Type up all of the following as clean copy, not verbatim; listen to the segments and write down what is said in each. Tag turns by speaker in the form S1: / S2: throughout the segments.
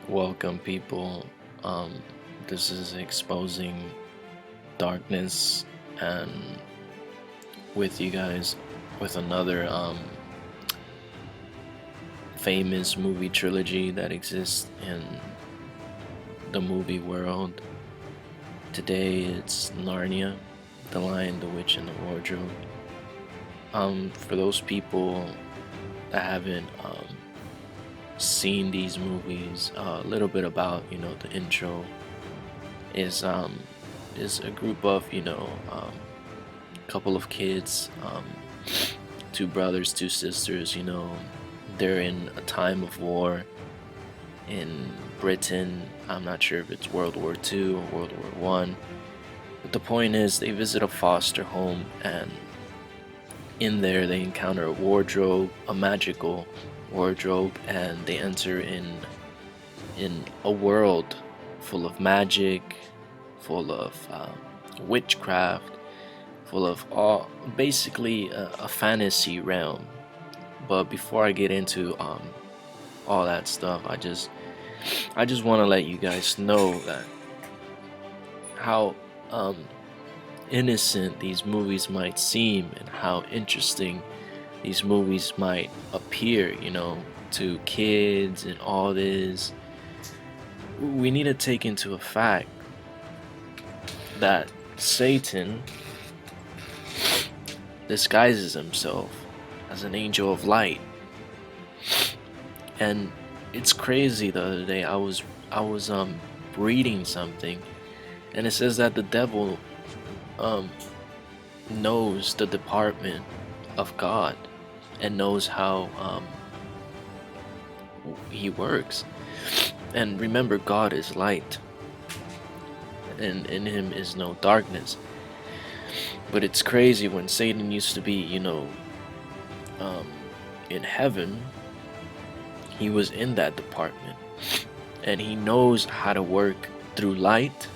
S1: Welcome, people. Um, this is exposing darkness, and with you guys with another famous movie trilogy that exists in the movie world. Today, it's Narnia, The Lion, the Witch, and the Wardrobe. For those people that haven't seen these movies, a little bit about the intro is a group of couple of kids, two brothers, two sisters. They're in a time of war in Britain. I'm not sure if it's World War II or World War One, but the point is they visit a foster home, and in there they encounter a wardrobe, a magical wardrobe, and they enter in a world full of magic, full of witchcraft, full of all basically a fantasy realm. But before I get into all that stuff, I just want to let you guys know that how innocent these movies might seem and how interesting these movies might appear, to kids and all this. We need to take into a fact that Satan disguises himself as an angel of light. And it's crazy. The other day I was reading something, and it says that the devil um knows the department of God and knows how he works. And remember, God is light, and in him is no darkness. But it's crazy when Satan used to be, um, in heaven, he was in that department. And he knows how to work through light,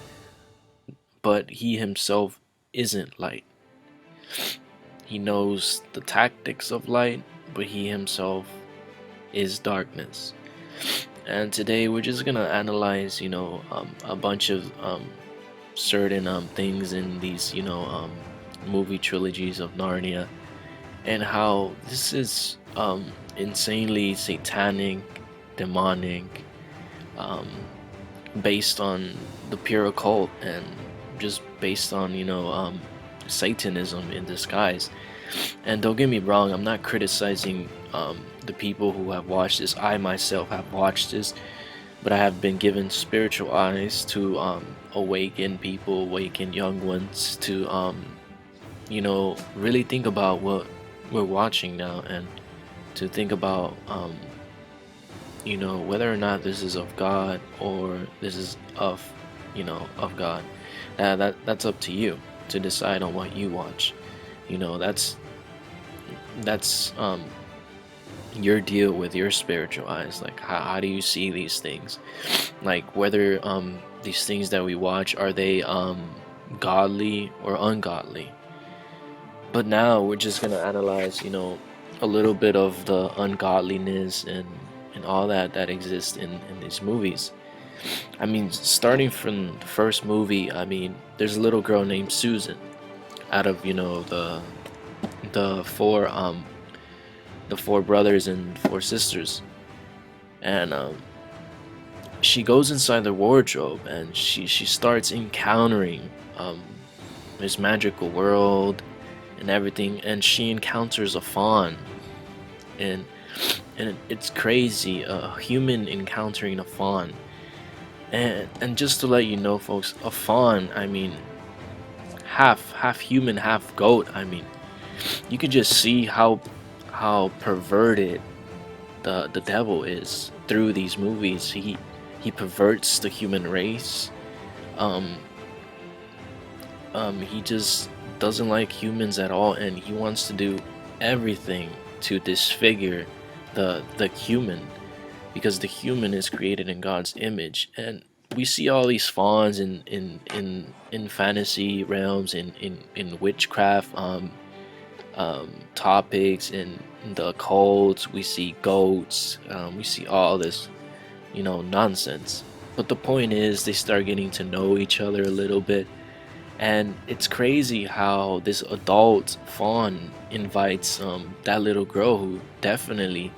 S1: but he himself isn't light. He knows the tactics of light, but he himself is darkness. And today we're just gonna analyze, a bunch of certain things in these, movie trilogies of Narnia, and how this is insanely satanic, demonic, um, based on the pure occult, and just based on Satanism in disguise. And don't get me wrong, I'm not criticizing the people who have watched this. I myself have watched this, but I have been given spiritual eyes to awaken people, awaken young ones to really think about what we're watching now, and to think about whether or not this is of God or this is of God. That's up to you to decide on what you watch. That's your deal with your spiritual eyes. Like, how do you see these things? Like, whether these things that we watch, are they godly or ungodly? But now we're just gonna analyze, a little bit of the ungodliness and all that exists in these movies. I mean, starting from the first movie, I mean, there's a little girl named Susan. Out of the four brothers and four sisters, and she goes inside the wardrobe, and she starts encountering this magical world and everything, and she encounters a fawn, and it's crazy, a human encountering a fawn. And just to let you know, folks, a fawn, I mean, half human, half goat. I mean, you can just see how perverted the devil is through these movies. He perverts the human race. Um, he just doesn't like humans at all, and he wants to do everything to disfigure the human, because the human is created in God's image. And we see all these fawns in fantasy realms, in witchcraft topics, in the occult. We see goats, we see all this nonsense. But the point is, they start getting to know each other a little bit, and it's crazy how this adult fawn invites that little girl who definitely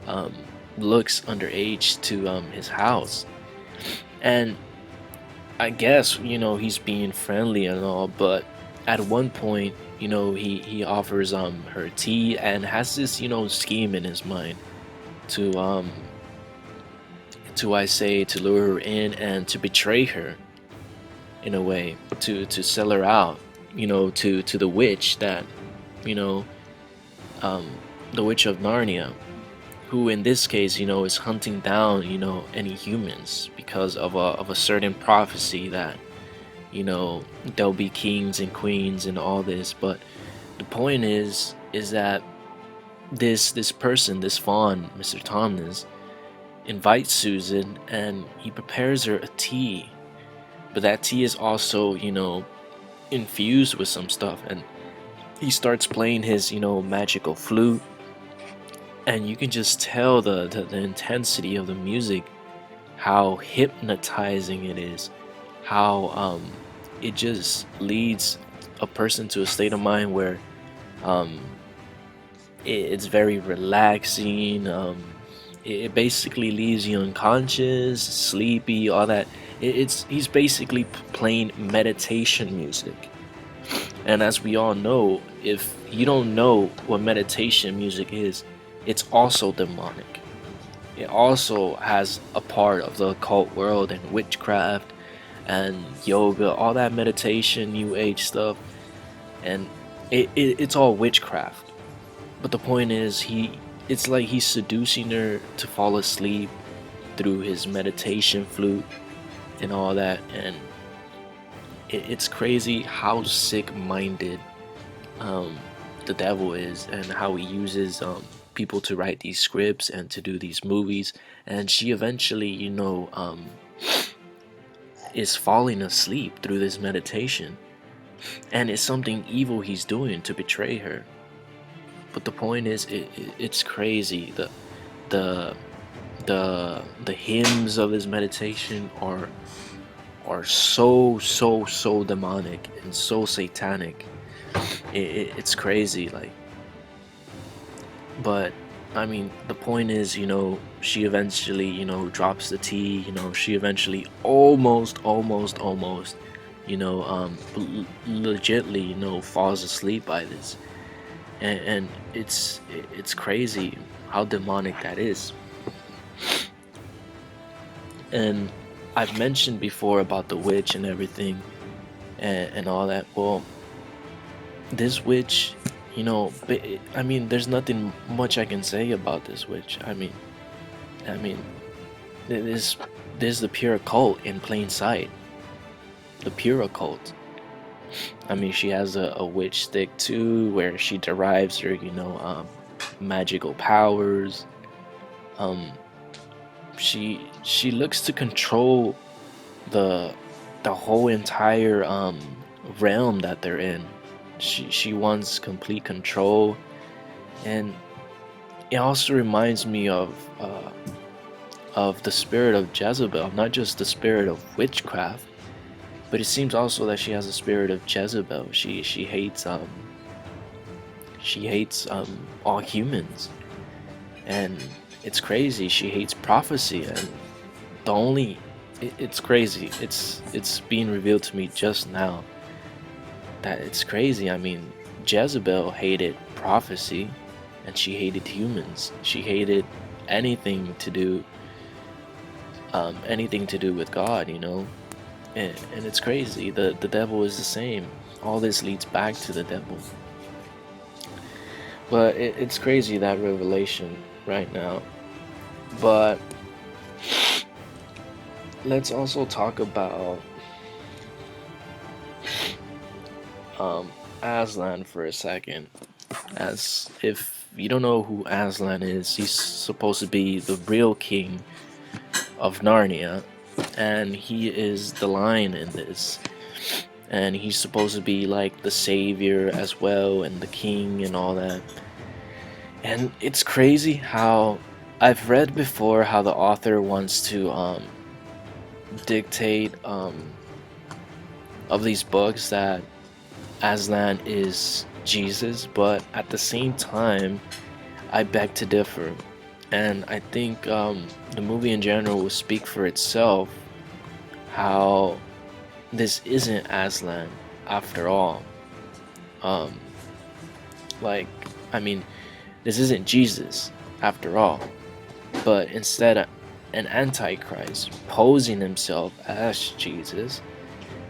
S1: um, looks underage to his house. And I guess, he's being friendly and all, but at one point, he offers her tea and has this, scheme in his mind to I say, to lure her in and to betray her in a way, to sell her out, to the witch that, you know, um the witch of Narnia, who in this case, is hunting down, any humans because of a certain prophecy that, there'll be kings and queens and all this. But the point is that this person, this fawn, Mr. Tomlins, invites Susan and he prepares her a tea. But that tea is also, infused with some stuff, and he starts playing his, magical flute, and you can just tell the intensity of the music, how hypnotizing it is, how it just leads a person to a state of mind where um it's very relaxing. It basically leaves you unconscious, sleepy, all that. He's basically playing meditation music. And as we all know, if you don't know what meditation music is, it's also demonic. It also has a part of the occult world and witchcraft and yoga, all that meditation, new age stuff, and it's all witchcraft. But the point is, it's like he's seducing her to fall asleep through his meditation flute and all that. And it's crazy how sick-minded the devil is, and how he uses people to write these scripts and to do these movies. And she eventually, is falling asleep through this meditation, and it's something evil he's doing to betray her. But the point is, it's crazy. The the hymns of his meditation are so demonic and so satanic. It's crazy, like. But I mean, the point is, she eventually, drops the tea. She eventually almost, legitly, falls asleep by this. And it's crazy how demonic that is. And I've mentioned before about the witch and everything, and all that. Well, this witch, I mean, there's nothing much I can say about this witch. I mean, this is the pure occult in plain sight. The pure occult. I mean, she has a witch stick too, where she derives her, magical powers. Um, she looks to control the whole entire realm that they're in. She wants complete control, and it also reminds me of the spirit of Jezebel, not just the spirit of witchcraft, but it seems also that she has a spirit of Jezebel. She hates all humans, and it's crazy. She hates prophecy, and it's crazy. It's being revealed to me just now that it's crazy. I mean, Jezebel hated prophecy, and she hated humans. She hated anything to do with God, and it's crazy. The devil is the same. All this leads back to the devil. But it's crazy, that revelation right now. But let's also talk about Aslan for a second. As if you don't know who Aslan is, he's supposed to be the real king of Narnia, and he is the lion in this. And he's supposed to be like the savior as well, and the king and all that. And it's crazy how I've read before how the author wants to dictate of these books that Aslan is Jesus, but at the same time, I beg to differ. And I think the movie in general will speak for itself how this isn't Aslan after all. Um, like, I mean, this isn't Jesus after all, but instead, an antichrist posing himself as Jesus,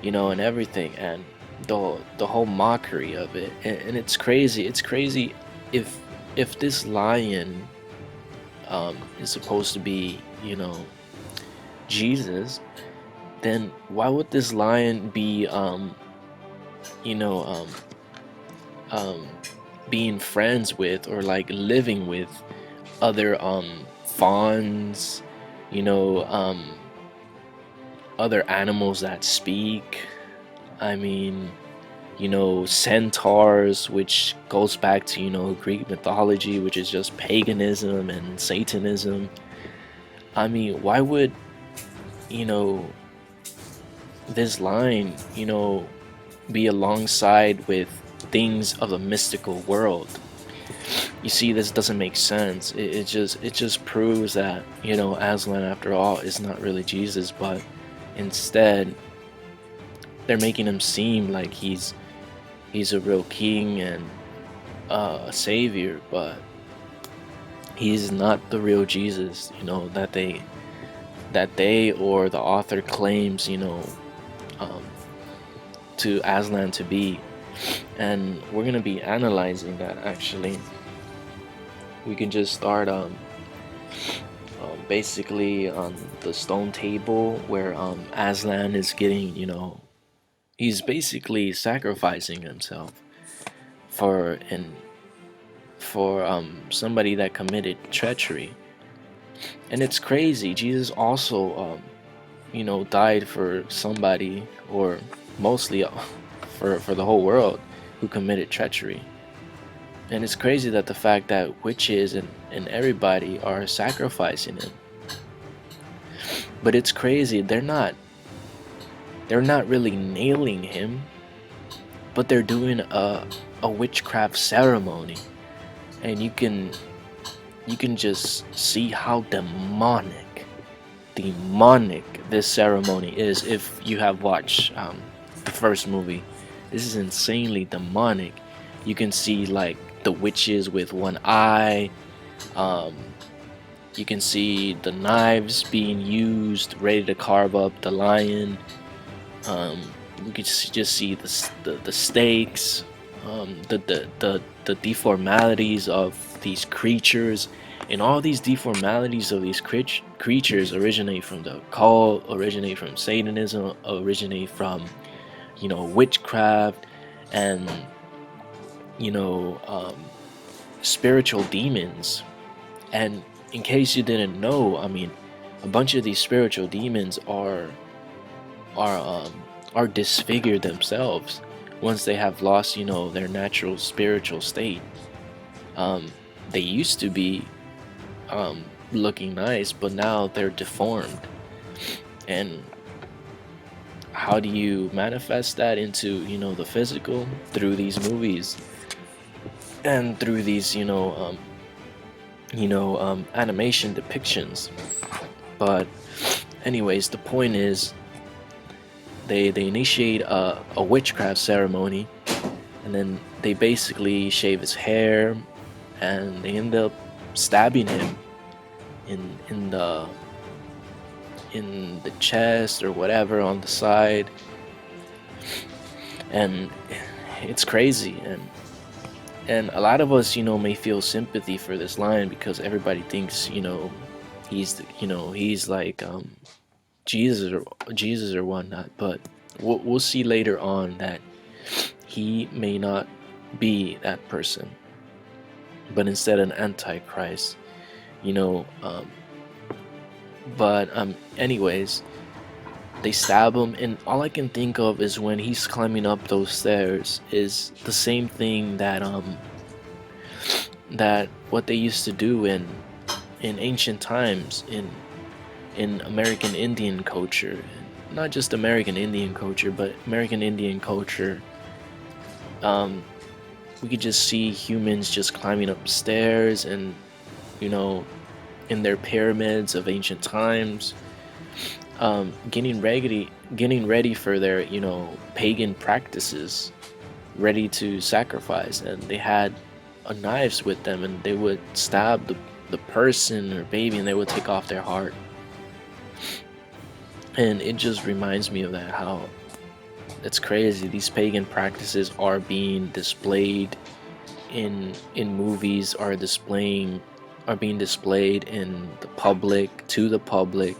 S1: and everything, and the whole mockery of it, and it's crazy. It's crazy if this lion is supposed to be, Jesus, then why would this lion be, you know, um, um, being friends with or like living with other fawns, you know, other animals that speak? I mean, centaurs, which goes back to, Greek mythology, which is just paganism and Satanism. I mean, why would, you know, this line, be alongside with things of the mystical world? You see, this doesn't make sense. It just proves that, Aslan after all is not really Jesus, but instead they're making him seem like he's a real king and a savior, but he's not the real Jesus, that they or the author claims, um, to Aslan to be. And we're gonna be analyzing that. Actually, we can just start basically on the stone table where Aslan is getting, he's basically sacrificing himself for and for somebody that committed treachery. And it's crazy. Jesus also died for somebody, or mostly for the whole world, who committed treachery. And it's crazy that the fact that witches and everybody are sacrificing him. But it's crazy, they're not really nailing him, but they're doing a witchcraft ceremony. And you can just see how demonic this ceremony is if you have watched the first movie. This is insanely demonic. You can see like the witches with one eye. um, you can see the knives being used ready to carve up the lion. um, you can just see the stakes, the deformalities of these creatures. And all these deformalities of these creatures originate from the occult, originate from Satanism, originate from, witchcraft, and, you know, um, spiritual demons. And in case you didn't know, I mean, a bunch of these spiritual demons are are disfigured themselves once they have lost, their natural spiritual state. Um, they used to be looking nice, but now they're deformed. And how do you manifest that into, the physical? Through these movies and through these, animation depictions. But anyways, the point is, they initiate a witchcraft ceremony, and then they basically shave his hair, and they end up stabbing him in the chest or whatever, on the side. And it's crazy. And a lot of us, may feel sympathy for this lion, because everybody thinks, he's like Jesus or whatnot. But we'll see later on that he may not be that person, but instead an antichrist. you know but anyways, they stab him, and all I can think of is when he's climbing up those stairs is the same thing that that what they used to do in ancient times, in American Indian culture, not just American Indian culture, but American Indian culture, um, we could just see humans just climbing up stairs and, you know, in their pyramids of ancient times, getting ready for their, pagan practices, ready to sacrifice, and they had knives with them, and they would stab the person or baby, and they would take off their heart. And it just reminds me of that, how it's crazy. These pagan practices are being displayed in movies, are being displayed in the public, to the public,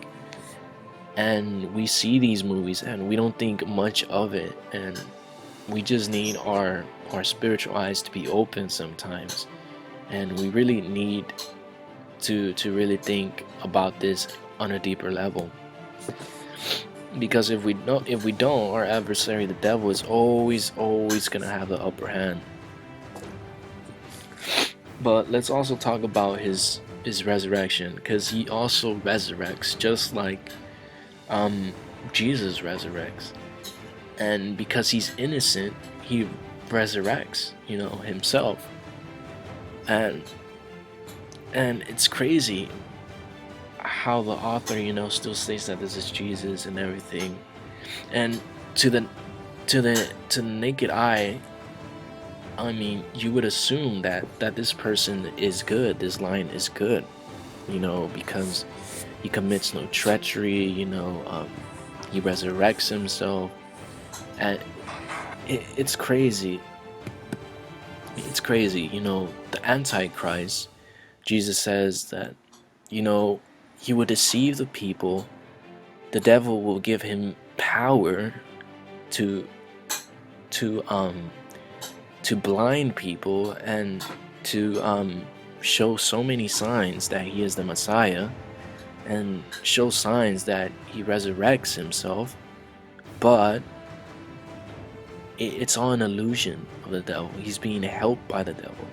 S1: and we see these movies and we don't think much of it, and we just need our spiritual eyes to be open sometimes, and we really need to really think about this on a deeper level. Because if we don't, our adversary, the devil, is always gonna have the upper hand. But let's also talk about his resurrection, because he also resurrects, just like Jesus resurrects. And because he's innocent, he resurrects, himself. And it's crazy how the author, still states that this is Jesus and everything. And to the naked eye, I mean, you would assume that this person is good, this lion is good, because he commits no treachery, he resurrects himself. And it's crazy. It's crazy, the Antichrist, Jesus says that, he will deceive the people. The devil will give him power to blind people, and to show so many signs that he is the Messiah, and show signs that he resurrects himself. But it's all an illusion of the devil. He's being helped by the devil.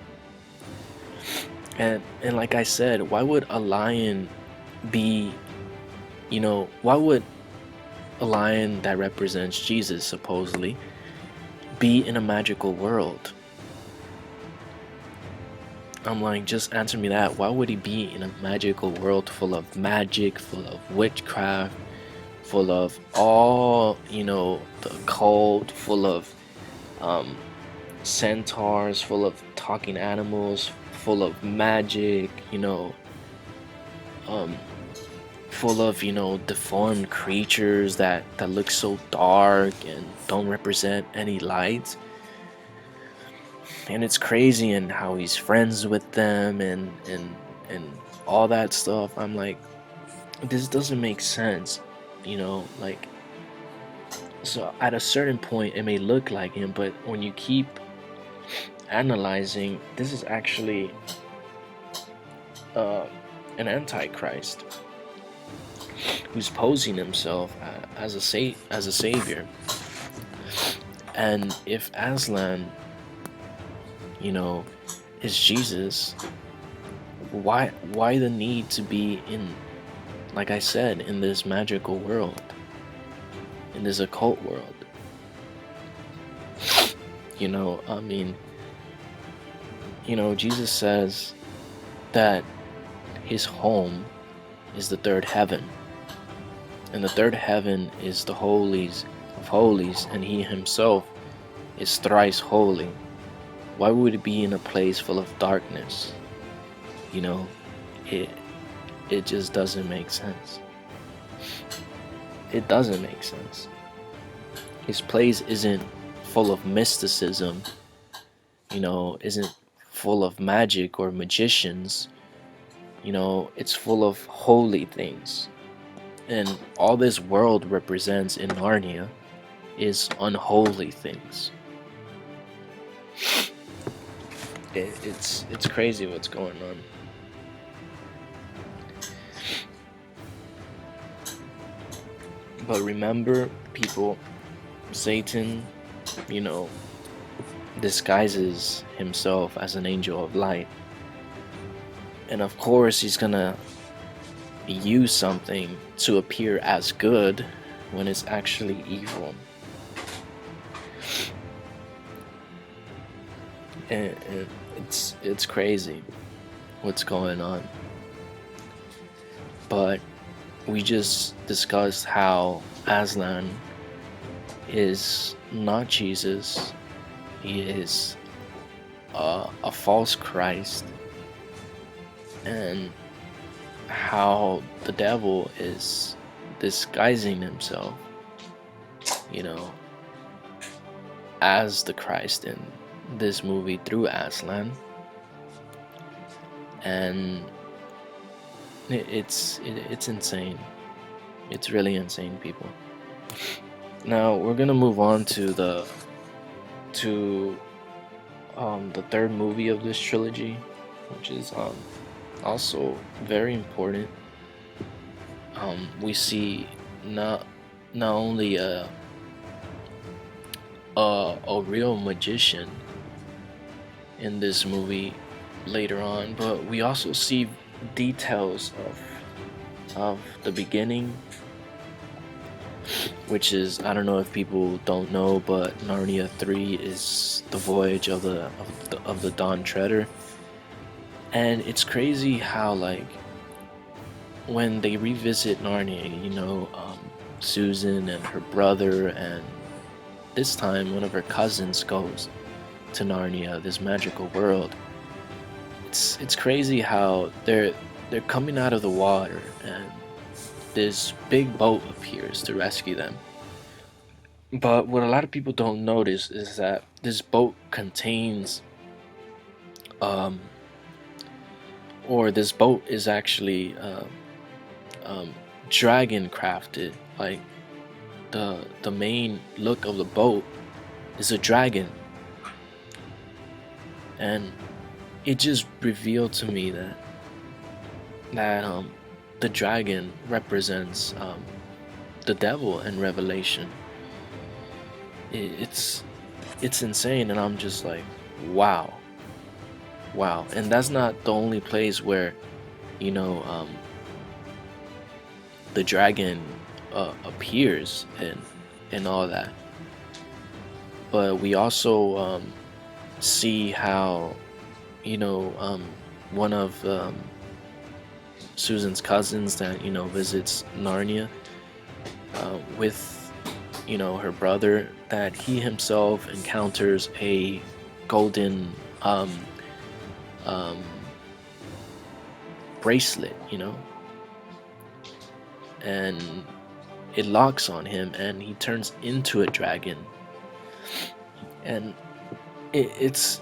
S1: And like I said, why would a lion be, why would a lion that represents Jesus, supposedly, be in a magical world? I'm like, just answer me that. Why would he be in a magical world full of magic, full of witchcraft, full of all, the occult, full of centaurs, full of talking animals, full of magic, full of, deformed creatures that look so dark and don't represent any light? And it's crazy, and how he's friends with them, and all that stuff. I'm like, this doesn't make sense, like. So at a certain point it may look like him, but when you keep analyzing, this is actually an Antichrist who's posing himself as a savior. And if Aslan, is Jesus, why the need to be in, like I said, in this magical world, in this occult world? I mean, Jesus says that his home is the third heaven, and the third heaven is the holies of holies, and he himself is thrice holy. Why would it be in a place full of darkness? It just doesn't make sense. It doesn't make sense. His place isn't full of mysticism, isn't full of magic or magicians. It's full of holy things. And all this world represents in Narnia is unholy things. It's crazy what's going on. But remember, people, Satan, disguises himself as an angel of light. And of course, he's gonna use something to appear as good when it's actually evil. And it's crazy what's going on. But we just discussed how Aslan is not Jesus. He is a false Christ, and how the devil is disguising himself, you know, as the Christ in this movie through Aslan. And it's insane. It's really insane, people. Now we're gonna move on to the third movie of this trilogy, which is also very important. We see not only a real magician in this movie later on, but we also see details of the beginning, which is, I don't know if people don't know, but Narnia 3 is the voyage of the Dawn Treader. And it's crazy how, like, when they revisit Narnia, Susan and her brother, and this time one of her cousins goes to Narnia, this magical world. It's crazy how they're coming out of the water, and this big boat appears to rescue them. But what a lot of people don't notice is that this boat contains, or this boat is actually dragon crafted. Like the main look of the boat is a dragon, and it just revealed to me that the dragon represents the devil in Revelation. It's insane, and I'm just like, wow. And that's not the only place where the dragon appears and all that, but we also see how one of Susan's cousins that visits Narnia with her brother, that he himself encounters a golden bracelet, and it locks on him and he turns into a dragon. And it's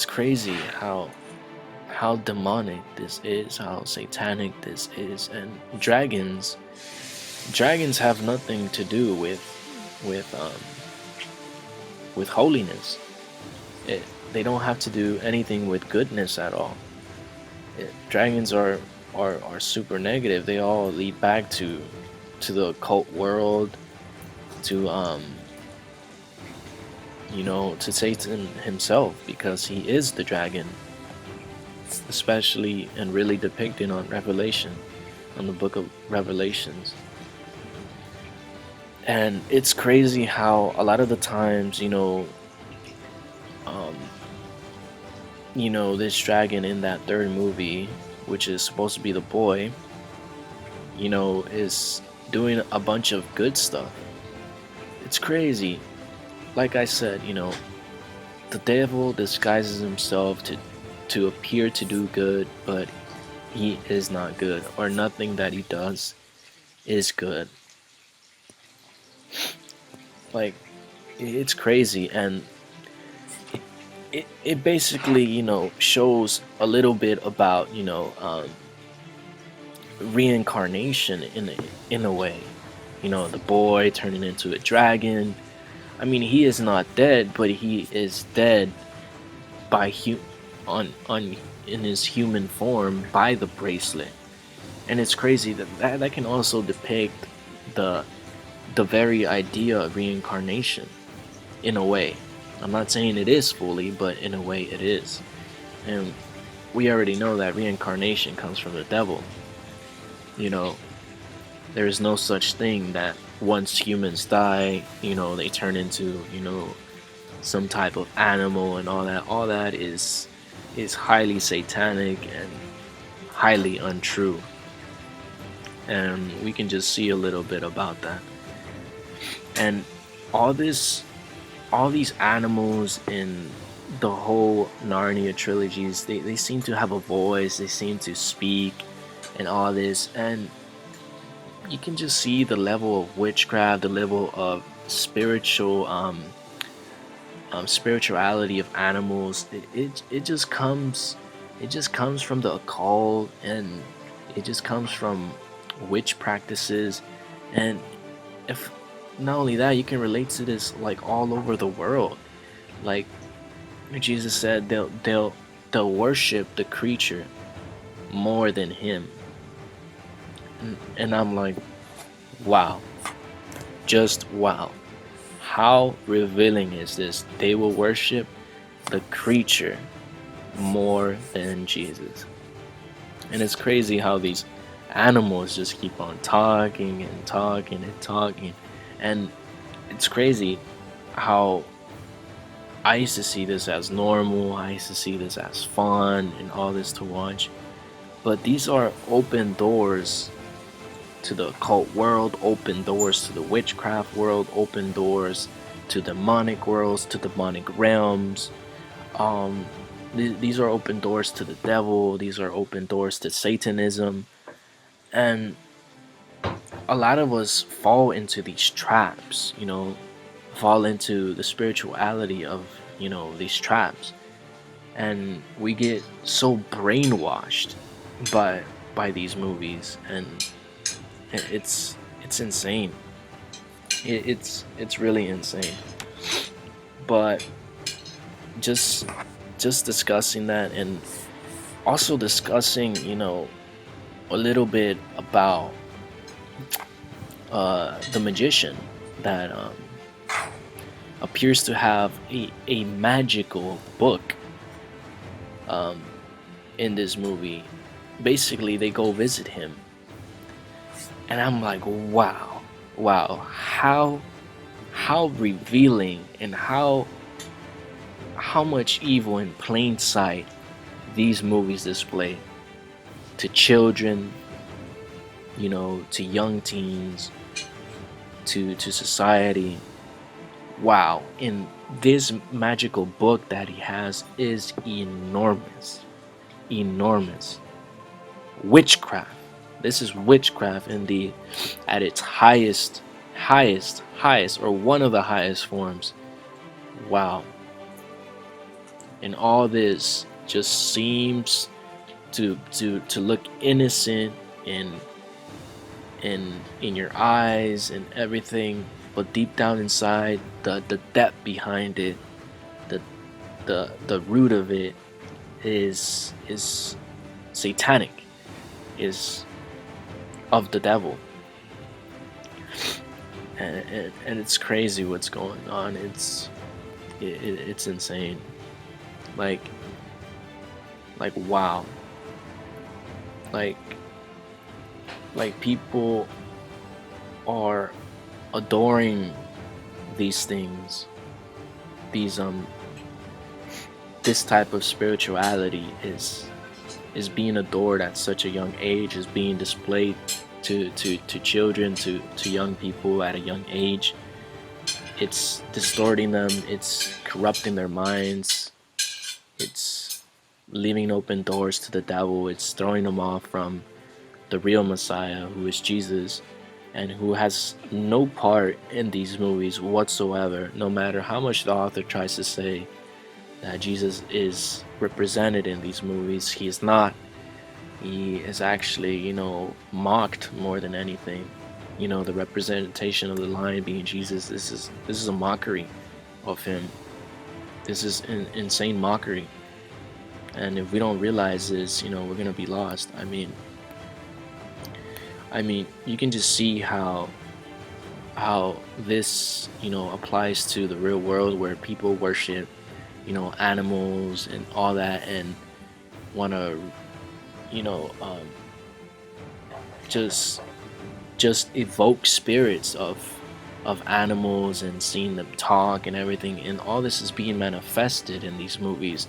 S1: crazy how demonic this is, how satanic this is. And dragons have nothing to do with holiness. They don't have to do anything with goodness at all. Dragons are super negative. They all lead back to the occult world, to to Satan himself, because he is the dragon, especially and really depicted on the book of Revelations. And it's crazy how a lot of the times, this dragon in that third movie, which is supposed to be the boy, is doing a bunch of good stuff. It's crazy. Like I said, the devil disguises himself to appear to do good, but he is not good, or nothing that he does is good. Like, it's crazy. And it basically shows a little bit about reincarnation in a way. The boy turning into a dragon. I mean, he is not dead, but he is dead by in his human form by the bracelet. And it's crazy that can also depict the very idea of reincarnation in a way. I'm not saying it is fully, but in a way it is. And we already know that reincarnation comes from the devil. You know, there is no such thing that once humans die, they turn into, some type of animal and all that. All that is highly satanic and highly untrue. And we can just see a little bit about that. And all this all these animals in the whole Narnia trilogies, they seem to have a voice, they seem to speak and all this, and you can just see the level of witchcraft, the level of spirituality of animals. It just comes from the occult, and it just comes from witch practices. And if not only that, you can relate to this like all over the world. Like Jesus said, they'll worship the creature more than him. And I'm like, wow, just wow. How revealing is this? They will worship the creature more than Jesus. And it's crazy how these animals just keep on talking and talking and talking. And it's crazy how I used to see this as normal, I used to see this as fun and all this to watch. But these are open doors to the occult world, open doors to the witchcraft world, open doors to demonic worlds, to demonic realms. Um, these are open doors to the devil, these are open doors to Satanism. And a lot of us fall into these traps, fall into the spirituality of, these traps. And we get so brainwashed by these movies, and it's insane. It's really insane. But just discussing that, and also discussing, a little bit about the magician that appears to have a magical book in this movie. Basically, they go visit him, and I'm like, wow, how revealing, and how much evil in plain sight these movies display to children, to young teens, to society. Wow, and this magical book that he has is enormous. Witchcraft. This is witchcraft at its highest, or one of the highest forms. Wow. And all this just seems to look innocent in your eyes and everything, but deep down inside, the depth behind it, the root of it is satanic, is of the devil. And it's crazy what's going on. It's insane. Like wow. Like people are adoring these things. This type of spirituality is being adored at such a young age, is being displayed to children, to young people at a young age. It's distorting them, it's corrupting their minds, it's leaving open doors to the devil, it's throwing them off from the real Messiah, who is Jesus, and who has no part in these movies whatsoever. No matter how much the author tries to say that Jesus is represented in these movies, he is not. He is actually, mocked more than anything. The representation of the lion being Jesus, this is a mockery of him. This is an insane mockery. And if we don't realize this, we're gonna be lost. I mean, you can just see how this, applies to the real world, where people worship, animals and all that, and want to, you know, just evoke spirits of animals and seeing them talk and everything, and all this is being manifested in these movies,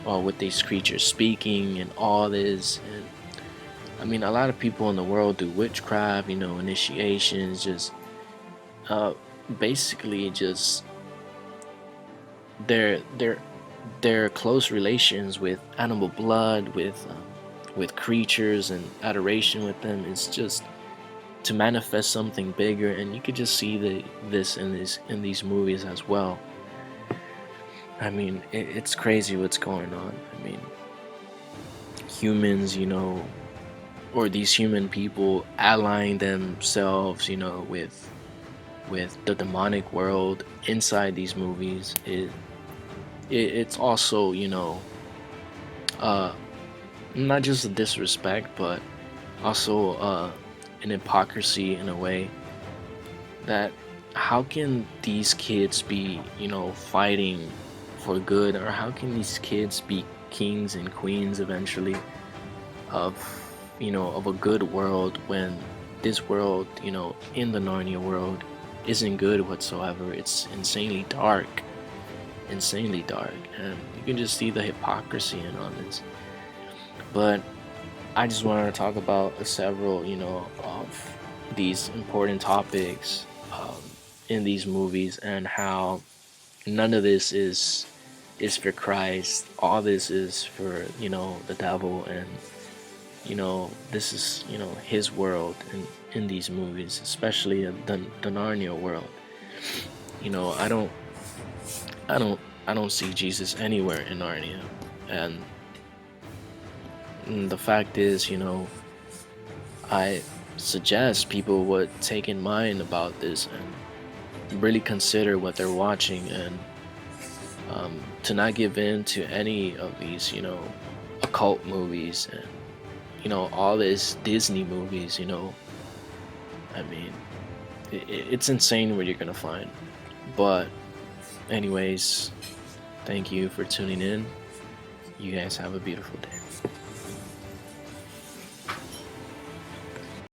S1: with these creatures speaking and all this. And I mean, a lot of people in the world do witchcraft, initiations, just uh basically just their their close relations with animal blood, with creatures, and adoration with them. It's just to manifest something bigger, and you could just see this in these movies as well. I mean, it's crazy what's going on. I mean, humans, or these human people allying themselves, with the demonic world inside these movies. It's also, uh not just a disrespect, but also an hypocrisy in a way, that how can these kids be, fighting for good, or how can these kids be kings and queens eventually of, of a good world, when this world, in the Narnia world, isn't good whatsoever. It's insanely dark, and you can just see the hypocrisy in on this. But I just wanted to talk about several, of these important topics, in these movies, and how none of this is for Christ. All this is for, the devil, and this is, his world in these movies, especially the Narnia world. You know, I don't I don't see Jesus anywhere in Narnia, and the fact is, I suggest people would take in mind about this and really consider what they're watching, and to not give in to any of these, occult movies, and all this Disney movies. I mean, it's insane what you're gonna find. But anyways, thank you for tuning in. You guys have a beautiful day.